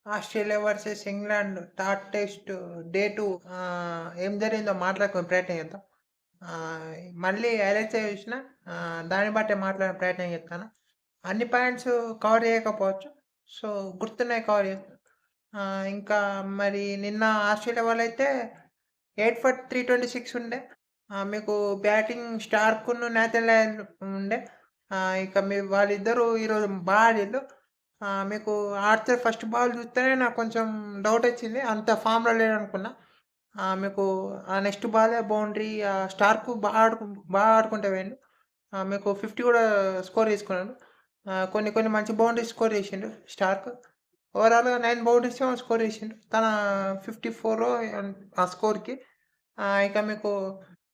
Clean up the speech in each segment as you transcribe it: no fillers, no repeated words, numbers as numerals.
Australia versus England third test day 2 ఏం జరిగిందో మాట్లాడుకునే ప్రయత్నం చేద్దాం. మళ్ళీ హైలైట్సే చూసినా దాన్ని బట్టే మాట్లాడే ప్రయత్నం చేస్తాను. అన్ని పాయింట్స్ కవర్ చేయకపోవచ్చు. సో, గుర్తున్నాయి కవర్ చేస్తా. ఇంకా మరి నిన్న ఆస్ట్రేలియా వాళ్ళైతే 8 ఫర్ 326 ఉండే. మీకు బ్యాటింగ్ స్టార్క్‌ను నాథన్ లయన్ ఉండే. ఇక వాళ్ళిద్దరూ ఈరోజు బా ఆడిర్రు. మీకు ఆర్చర్ ఫస్ట్ బాల్ చూస్తేనే నాకు కొంచెం డౌటొచ్చింది. అంత ఫామ్‌లో లేడనుకున్నా. మీకు నెక్స్ట్ బాలే బౌండరీ స్టార్క్ బా ఆడుకుంటూ పోయిండు. మీకు 50 కూడా స్కోర్ చేసుకున్నాడు. కొన్ని కొన్ని మంచి బౌండరీస్ స్కోర్ చేసిండు స్టార్క్. ఓవరాల్‌గా 9 బౌండరీస్ ఏమో స్కోర్ చేసిండు. తన 54 ఆ స్కోర్‌కి. ఇక మీకు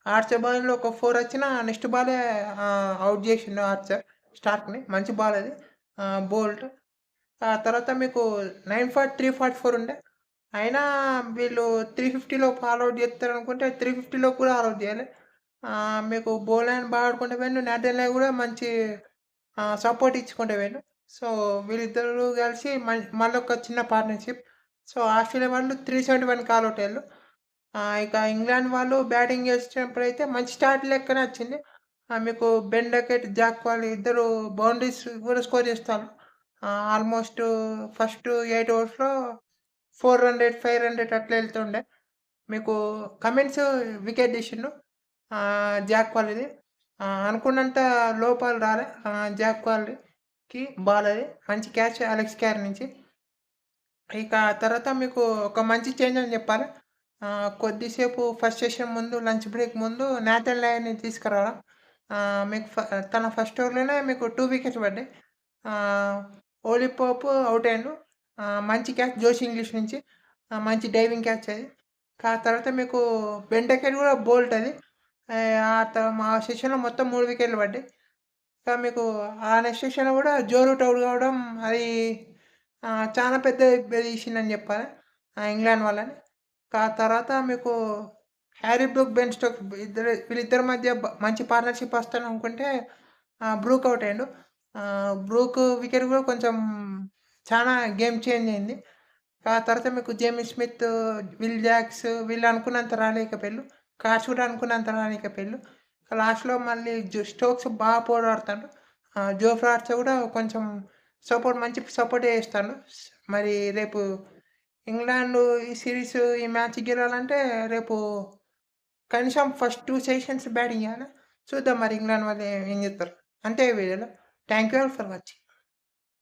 ఆర్చర్ బాల్‌లో ఒక 4 వచ్చినా నెక్స్ట్ బాలే ఔట్ చేసిండు ఆర్చర్ స్టార్క్‌ని. మంచి బాల్ అది. బోల్ట్. ఆ తర్వాత మీకు 9 ఫర్ 344 ఉండే. అయినా వీళ్ళు 350 లోపు ఆల్ ఔట్ జేత్తరనుకుంటే 350 లోపు కూడా ఆల్ ఔట్ జేయలే. మీకు బౌలర్ బాగా ఆడుకుంటూ పోయిండు. నాథన్ లయన్ గూడా మంచి సపోర్ట్ ఇచ్చుకుంటూ పోయిండు. సో, వీళ్ళిద్దరూ కలిసి మళ్ళొక చిన్న పార్ట్నర్‌షిప్. సో, ఆస్ట్రేలియా వాళ్ళు 371కి ఆల్ ఔట్ అయ్యిళ్ళు. ఇక ఇంగ్లాండ్ వాళ్ళు బ్యాటింగ్ చేసేటప్పుడైతే మంచి స్టార్ట్ లెక్కనే వచ్చింది. మీకు బెన్ డకెట్, జాక్ పాల్ ఇద్దరు బౌండరీస్ కూడా స్కోర్ చేస్తాళ్ళు. ఆల్మోస్ట్ ఫస్ట్ 8 ఓవర్స్‌లో 400, 500 అట్లా ఎళ్తుండే. మీకు కమిన్స్ వికెట్ తీసిండు. జాక్ పాల్‌ది. అనుకున్నంత లోపాలు రాలే. జాక్ పాల్‌కి బాల్ అది. మంచి క్యాచ్ అలెక్స్ క్యార్ నుంచి. ఇక తర్వాత మీకు ఒక మంచి చేంజ్ అని చెప్పాలి. కొద్దిసేపు ఫస్ట్ సెషన్ ముందు లంచ్ బ్రేక్ ముందు నాథన్ లయన్ని తీసుకురావడం. మీకు తన ఫస్ట్ ఓవర్‌లోనే మీకు 2 వికెట్స్ పడ్డాయి. ఆహ్, ఓలీ పోప్ ఔట్ అయిండు. మంచి క్యాచ్ జోష్ ఇంగ్లీష్ నుంచి. మంచి డైవింగ్ క్యాచ్ అది. తర్వాత మీకు బెన్ డకెట్ కూడా బోల్ట్ అది. మా సెషన్‌లో మొత్తం 3 వికెట్లు పడ్డాయి. ఇంకా మీకు ఆ నెక్స్ట్ సెషన్‌లో కూడా జో రూట్ ఔట్ కావడం అది చాలా పెద్ద తీసిందని చెప్పాలి. ఇంగ్లాండ్ వాళ్ళని. తర్వాత మీకు హ్యారీ బ్రూక్, బెన్ స్టోక్స్ వీళ్ళిద్దరి మధ్య మంచి పార్ట్నర్‌షిప్ వస్తదనుకుంటే బ్రూక్ ఔట్ అయిండు. బ్రూక్ వికెట్ కూడా కొంచెం చానా గేమ్ చేంజ్ అయింది. ఆ తర్వాత మీకు జేమీ స్మిత్, విల్ జాక్స్ వీళ్ళు అనుకున్నంత రాలేకపోయిళ్ళు. కార్స్ కూడా అనుకున్నంత రాలేకపోయిళ్ళు. లాస్ట్‌లో మళ్ళీ స్టోక్స్ బాగా పోరాడుతాండు. జోఫ్రా ఆర్చర్ కూడా కొంచెం మంచి సపోర్టే చేస్తాండు. మరి రేపు ఇంగ్లాండు ఈ సీరీస్ ఈ మ్యాచ్ గెలవాలంటే రేపు కనీసం ఫస్ట్ 2 సెషన్స్ బ్యాటింగ్ చేయాలి. చూద్దాం మరి ఇంగ్లాండ్ వాళ్ళు ఏం చేత్తరో. అంతే ఈ వీడియోలో. Thank you all for watching.